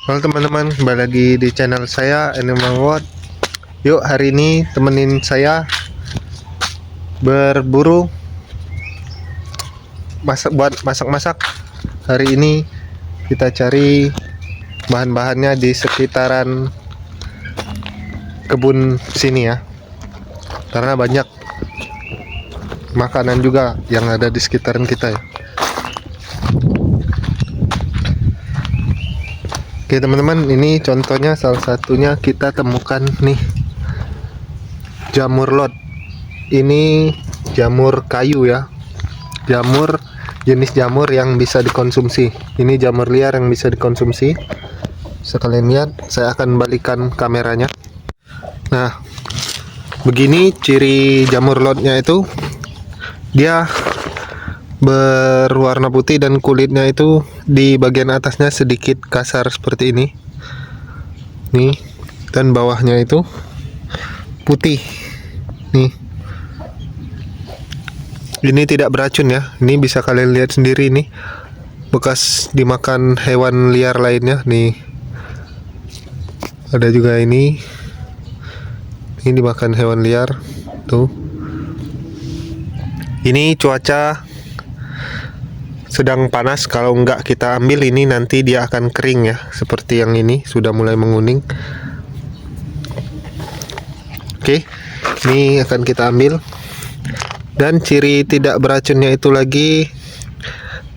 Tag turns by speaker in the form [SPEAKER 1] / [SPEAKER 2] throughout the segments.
[SPEAKER 1] Halo teman-teman, kembali lagi di channel saya Animal World. Yuk hari ini temenin saya berburu buat masak-masak. Hari ini kita cari bahan-bahannya di sekitaran kebun sini ya, karena banyak makanan juga yang ada di sekitaran kita ya. Oke teman-teman, ini contohnya salah satunya kita temukan nih, jamur lot. Ini jamur kayu ya, jenis jamur yang bisa dikonsumsi. Ini jamur liar yang bisa dikonsumsi. Sekalian lihat, saya akan balikan kameranya. Nah, begini ciri jamur lotnya itu, dia berwarna putih dan kulitnya itu di bagian atasnya sedikit kasar seperti ini nih, dan bawahnya itu putih nih. Ini tidak beracun ya, ini bisa kalian lihat sendiri nih, bekas dimakan hewan liar lainnya nih. Ada juga ini dimakan hewan liar tuh. Ini cuaca sedang panas, kalau enggak kita ambil ini nanti dia akan kering ya, seperti yang ini sudah mulai menguning. Oke, ini akan kita ambil. Dan ciri tidak beracunnya itu lagi,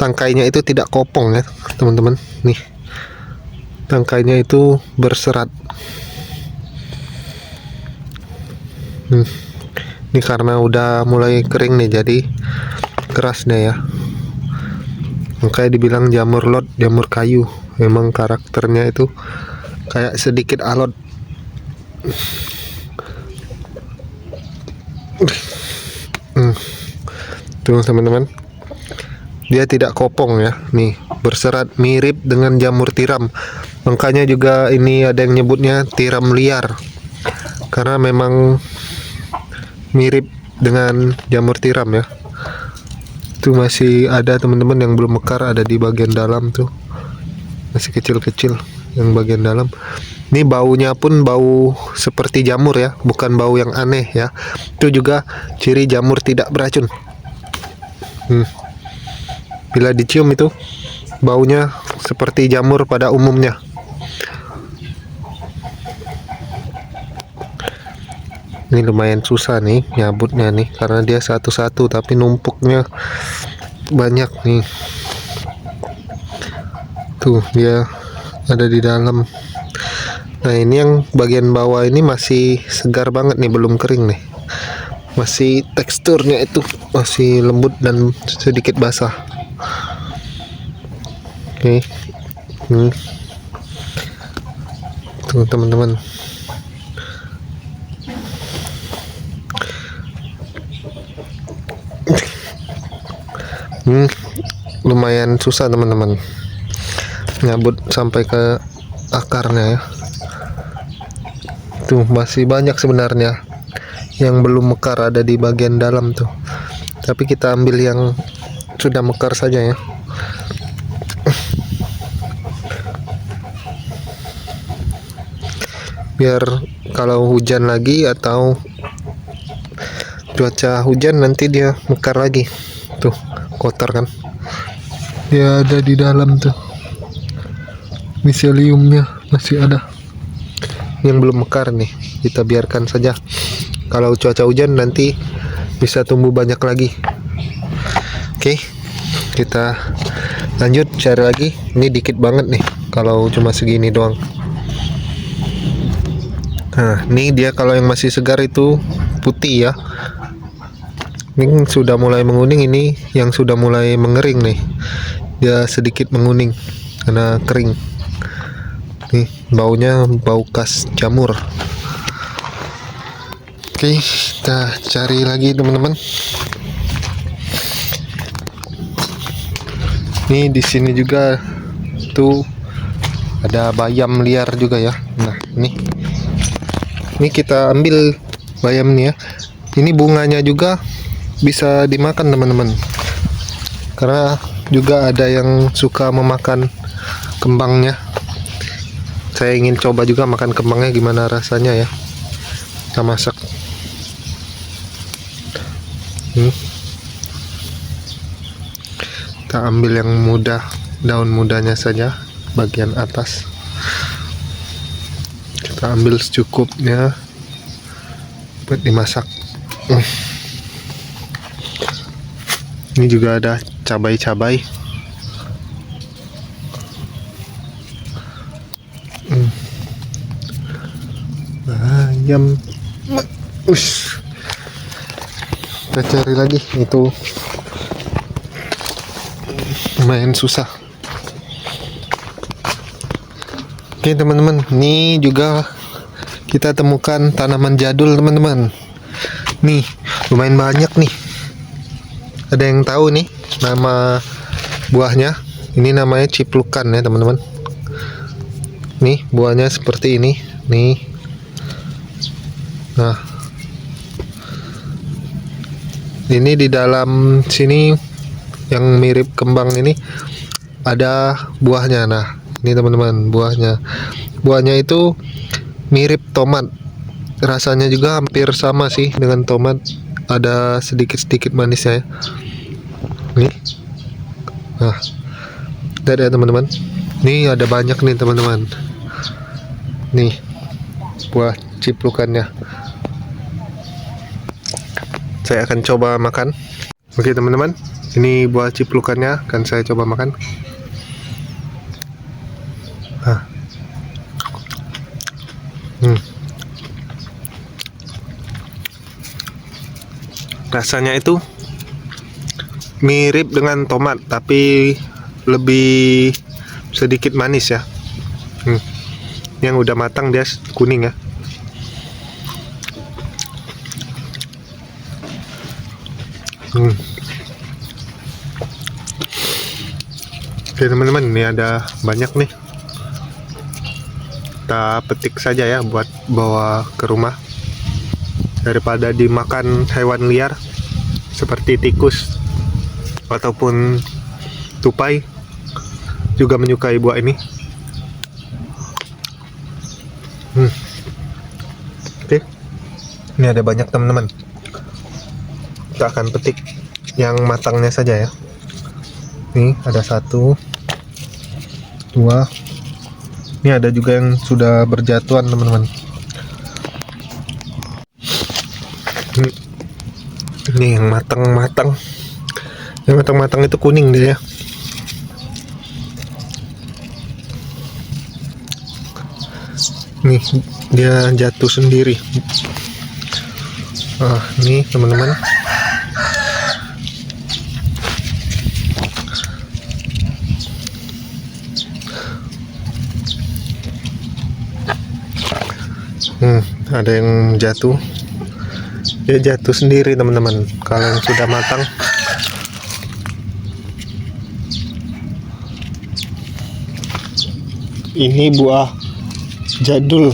[SPEAKER 1] tangkainya itu tidak kopong ya teman-teman. Nih, tangkainya itu berserat. Ini karena udah mulai kering nih, jadi keras deh ya. Makanya dibilang jamur lot, jamur kayu. Memang karakternya itu kayak sedikit alot. Tuh teman-teman, dia tidak kopong ya, nih berserat, mirip dengan jamur tiram. Makanya juga ini ada yang nyebutnya tiram liar, karena memang mirip dengan jamur tiram ya. Itu masih ada teman-teman yang belum mekar, ada di bagian dalam tuh, masih kecil-kecil yang bagian dalam. Ini baunya pun bau seperti jamur ya, bukan bau yang aneh ya. Itu juga ciri jamur tidak beracun. Bila dicium itu baunya seperti jamur pada umumnya. Ini lumayan susah nih nyabutnya nih, karena dia satu-satu tapi numpuknya banyak nih. Tuh dia ada di dalam. Nah ini yang bagian bawah ini masih segar banget nih, belum kering nih. Masih teksturnya itu masih lembut dan sedikit basah. Oke, tuh teman-teman. Lumayan susah teman-teman nyabut sampai ke akarnya ya. Tuh masih banyak sebenarnya yang belum mekar, ada di bagian dalam tuh, tapi kita ambil yang sudah mekar saja ya. Biar kalau hujan lagi atau cuaca hujan nanti dia mekar lagi. Tuh kotor kan, dia ada di dalam tuh, miseliumnya masih ada. Yang belum mekar nih kita biarkan saja, kalau cuaca hujan nanti bisa tumbuh banyak lagi. Oke, kita lanjut cari lagi. Ini dikit banget nih kalau cuma segini doang. Nah ini dia kalau yang masih segar itu putih ya. Ini sudah mulai menguning, ini yang sudah mulai mengering nih, dia sedikit menguning karena kering. Nih baunya bau khas jamur. Oke, kita cari lagi teman-teman. Nih di sini juga tuh ada bayam liar juga ya. Nah ini kita ambil bayamnya. Ini bunganya juga bisa dimakan teman-teman, karena juga ada yang suka memakan kembangnya. saya ingin coba juga makan kembangnya gimana rasanya ya. Kita masak. Kita ambil yang muda, daun mudanya saja, bagian atas. Kita ambil secukupnya buat dimasak. Ini juga ada cabai-cabai. Ayam. Kita cari lagi, itu lumayan susah. Oke teman-teman, ini juga kita temukan tanaman jadul teman-teman. Nih, lumayan banyak nih. Ada yang tahu nih nama buahnya? Ini namanya ciplukan ya teman-teman. Nih buahnya seperti ini. Nih. Nah, ini di dalam sini yang mirip kembang ini ada buahnya. Nah, ini teman-teman buahnya. Buahnya itu mirip tomat. Rasanya juga hampir sama sih dengan tomat. Ada sedikit-sedikit manisnya ya. Nih. Nah, lihat ya teman-teman. Nih ada banyak nih teman-teman. Nih buah ciplukannya. Saya akan coba makan. Oke teman-teman, ini buah ciplukannya akan saya coba makan. Rasanya itu mirip dengan tomat tapi lebih sedikit manis ya. Yang udah matang dia kuning ya. Oke teman-teman, ini ada banyak nih. Kita petik saja ya buat bawa ke rumah daripada dimakan hewan liar seperti tikus ataupun tupai. Juga menyukai buah ini. Oke, ini ada banyak teman-teman. Kita akan petik yang matangnya saja ya. Nih ada 1, 2. Ini ada juga yang sudah berjatuhan teman-teman. Ini yang matang-matang. Yang matang-matang itu kuning dia ya. Nih dia jatuh sendiri. Nih teman-teman. Ada yang jatuh. Dia jatuh sendiri teman-teman. Kalau yang sudah matang, ini buah jadul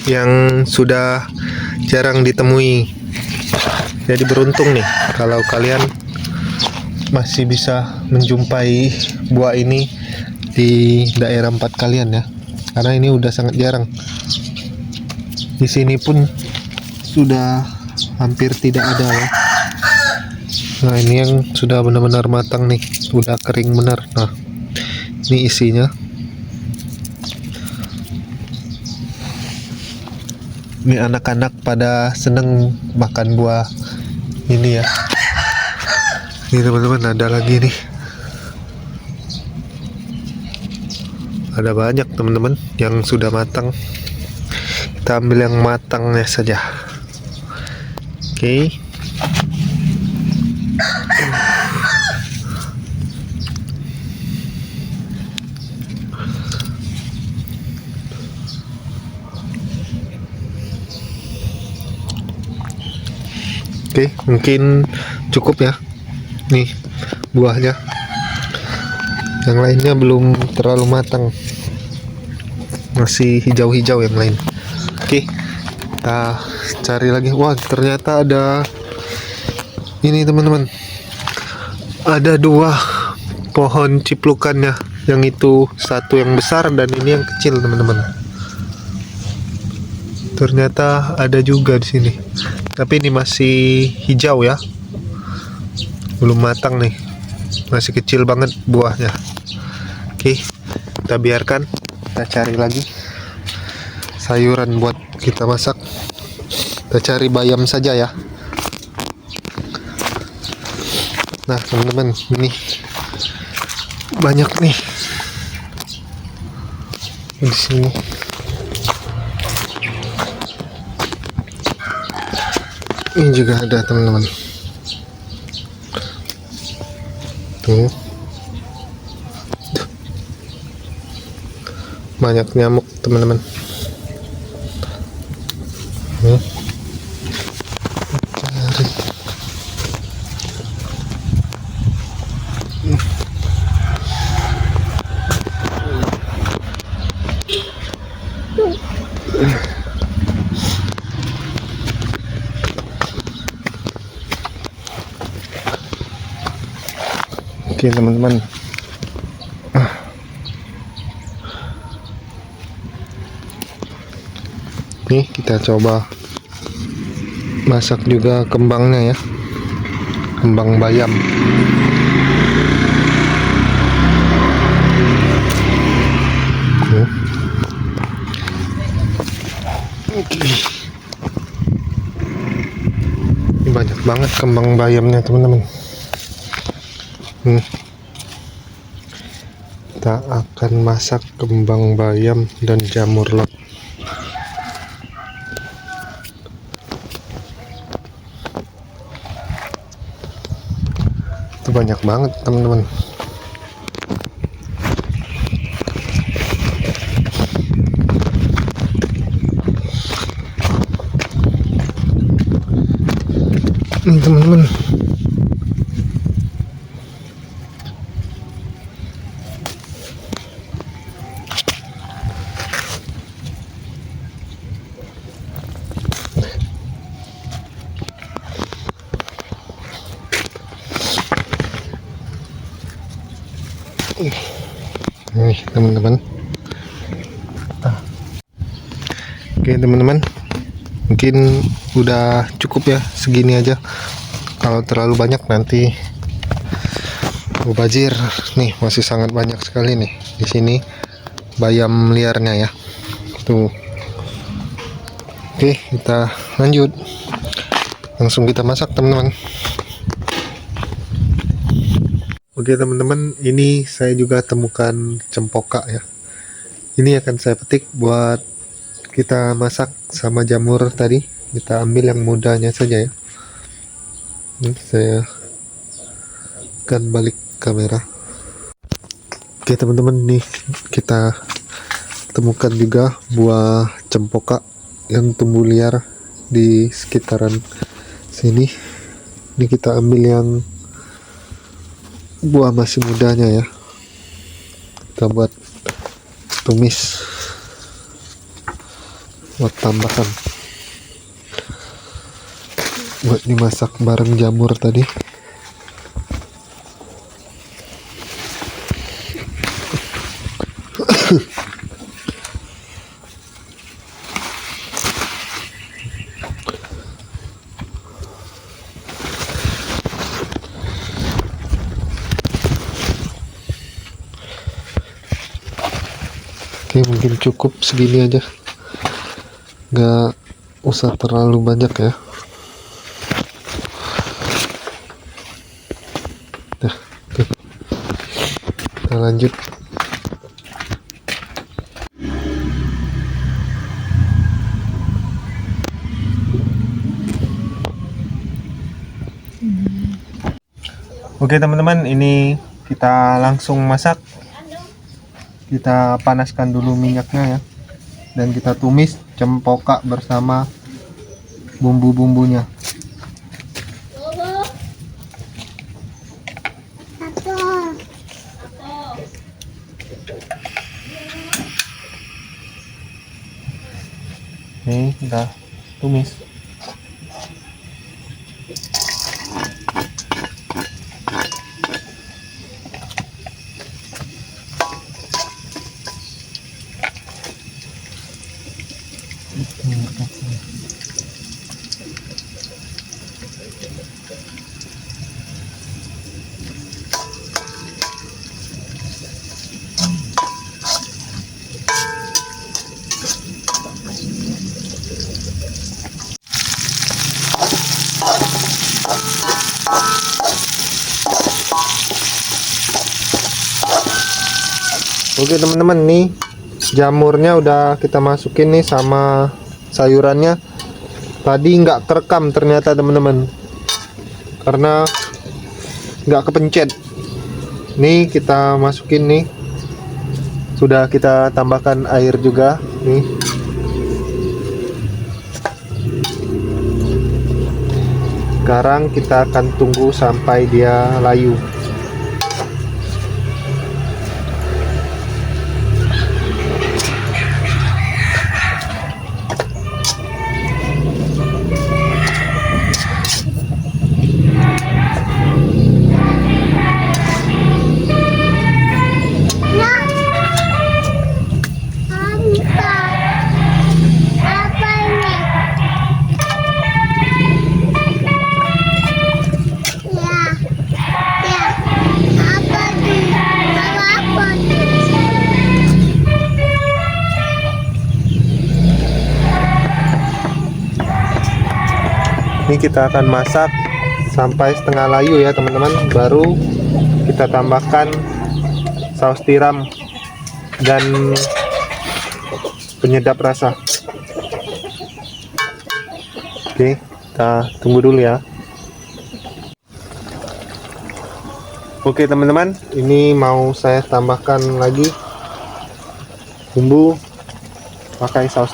[SPEAKER 1] yang sudah jarang ditemui. Jadi beruntung nih kalau kalian masih bisa menjumpai buah ini di daerah tempat kalian ya. Karena ini udah sangat jarang. Di sini pun sudah hampir tidak ada ya. Nah, ini yang sudah benar-benar matang nih, udah kering benar. Nah, ini isinya. Ini anak-anak pada seneng makan buah ini ya. Ini teman-teman ada lagi nih. Ada banyak teman-teman yang sudah matang. Kita ambil yang matangnya saja. Oke. Oke, mungkin cukup ya. Nih buahnya. Yang lainnya belum terlalu matang. Masih hijau-hijau yang lain. Oke, kita cari lagi. Wah, ternyata ada ini teman-teman. Ada 2 pohon ciplukannya. Yang itu satu yang besar dan ini yang kecil, teman-teman. Ternyata ada juga di sini. Tapi ini masih hijau ya. Belum matang nih. Masih kecil banget buahnya. Oke, kita biarkan. Kita cari lagi sayuran buat kita masak. Kita cari bayam saja ya. Nah, teman-teman, ini banyak nih di sini. Ini juga ada, teman-teman. Tuh. Banyak nyamuk, teman-teman. Cari. Oke, teman-teman. Nih, kita coba masak juga kembangnya ya. Kembang bayam. Ini banyak banget kembang bayamnya, teman-teman. Kita akan masak kembang bayam dan jamur lot. Itu banyak banget, teman-teman. Nih, teman-teman. Nih, teman-teman. Oke, teman-teman. Mungkin udah cukup ya, segini aja. Kalau terlalu banyak nanti mubazir. Nih, masih sangat banyak sekali nih di sini bayam liarnya ya. Tuh. Oke, kita lanjut. Langsung kita masak, teman-teman. Oke, teman-teman, ini saya juga temukan cempoka ya. Ini akan saya petik buat kita masak sama jamur tadi. Kita ambil yang mudanya saja ya. Ini saya akan balik kamera. Oke, teman-teman, nih kita temukan juga buah cempoka yang tumbuh liar di sekitaran sini. Ini kita ambil yang buah masih mudanya ya. Kita buat tumis buat tambahan buat dimasak bareng jamur tadi. Oke, mungkin cukup segini aja, nggak usah terlalu banyak ya. Nah, oke. Kita lanjut. Oke, teman-teman, ini kita langsung masak. Kita panaskan dulu minyaknya ya, dan kita tumis cempoka bersama bumbu-bumbunya. Nih, kita tumis. Oke teman-teman, nih jamurnya udah kita masukin nih sama sayurannya. Tadi nggak kerekam ternyata teman-teman, karena nggak kepencet. Nih kita masukin nih, sudah kita tambahkan air juga nih. Sekarang kita akan tunggu sampai dia layu. Ini kita akan masak sampai setengah layu ya teman-teman, baru kita tambahkan saus tiram dan penyedap rasa. Oke, kita tunggu dulu ya. Oke teman-teman, ini mau saya tambahkan lagi bumbu pakai saus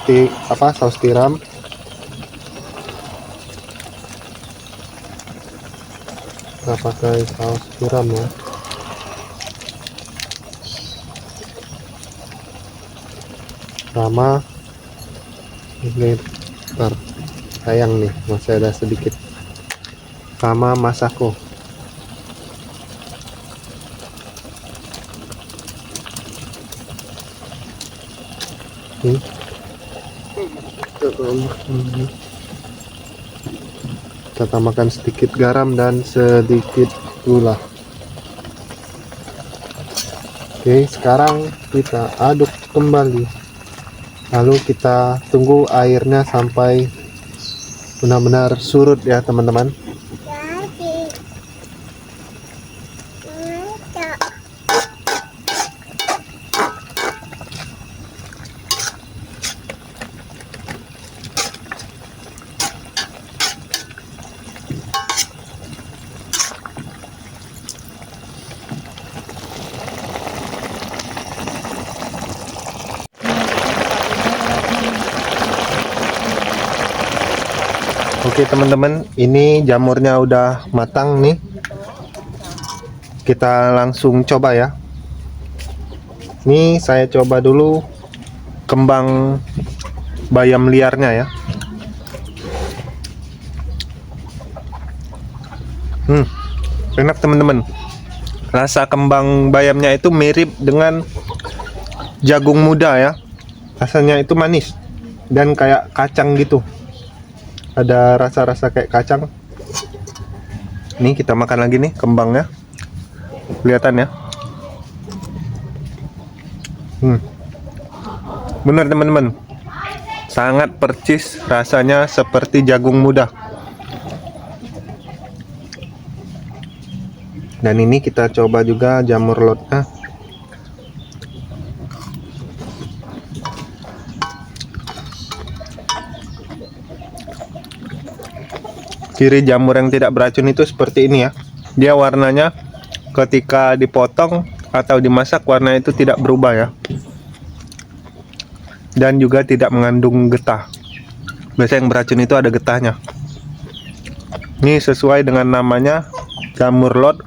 [SPEAKER 1] tiram. Kita pakai saus tiram ya. Sama ini sayang nih, masih ada sedikit. Sama masako. Kita tambahkan sedikit garam dan sedikit gula. Oke, sekarang kita aduk kembali, lalu kita tunggu airnya sampai benar-benar surut ya teman-teman. Oke teman-teman, ini jamurnya udah matang nih. Kita langsung coba ya. Ini saya coba dulu kembang bayam liarnya ya. Enak teman-teman. Rasa kembang bayamnya itu mirip dengan jagung muda ya. Rasanya itu manis dan kayak kacang gitu. Ada rasa-rasa kayak kacang. Nih kita makan lagi nih kembangnya. Kelihatan ya. Bener teman-teman. Sangat percis, rasanya seperti jagung muda. Dan ini kita coba juga jamur lotnya. Ciri jamur yang tidak beracun itu seperti ini ya. Dia warnanya ketika dipotong atau dimasak warna itu tidak berubah ya. Dan juga tidak mengandung getah. Biasanya yang beracun itu ada getahnya. Ini sesuai dengan namanya jamur lot.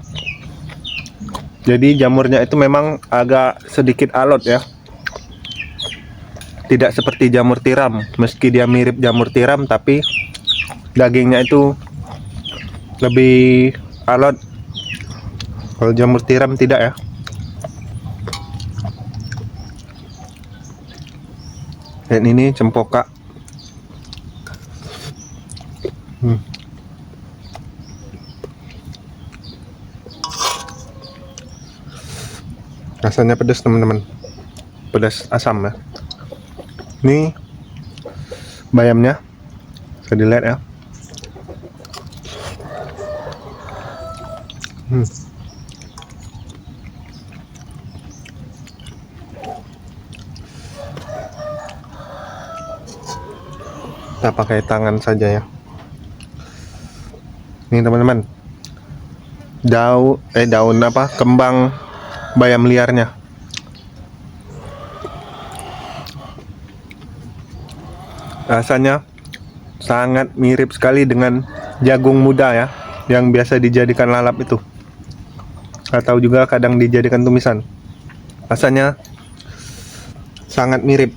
[SPEAKER 1] Jadi jamurnya itu memang agak sedikit alot ya. Tidak seperti jamur tiram. Meski dia mirip jamur tiram, tapi dagingnya itu lebih alot. Kalau jamur tiram tidak ya. Dan ini cempoka. Rasanya pedas teman-teman, pedas asam ya. Ini bayamnya, bisa dilihat ya. Kita pakai tangan saja ya. Ini teman-teman, daun apa, kembang bayam liarnya. Rasanya sangat mirip sekali dengan jagung muda ya, yang biasa dijadikan lalap itu, atau juga kadang dijadikan tumisan. Rasanya sangat mirip.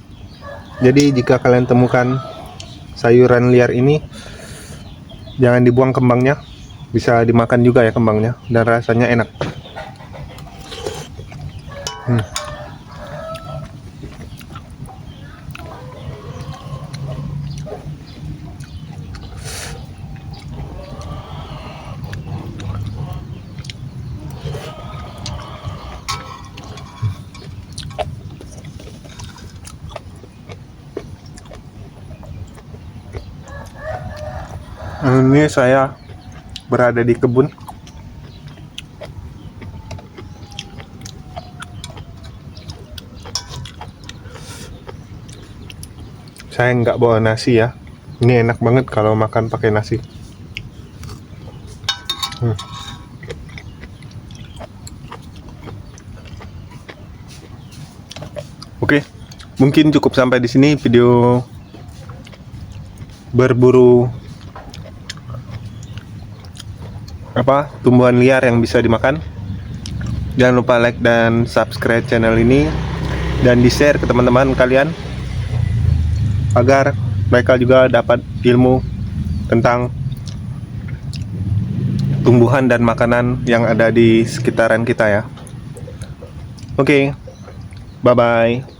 [SPEAKER 1] Jadi jika kalian temukan sayuran liar ini, jangan dibuang kembangnya, bisa dimakan juga ya kembangnya, dan rasanya enak. Ini saya berada di kebun. Saya nggak bawa nasi ya. Ini enak banget kalau makan pakai nasi. Oke, mungkin cukup sampai di sini video berburu tumbuhan liar yang bisa dimakan. Jangan lupa like dan subscribe channel ini, dan di share ke teman-teman kalian agar mereka juga dapat ilmu tentang tumbuhan dan makanan yang ada di sekitaran kita ya. Oke, bye bye.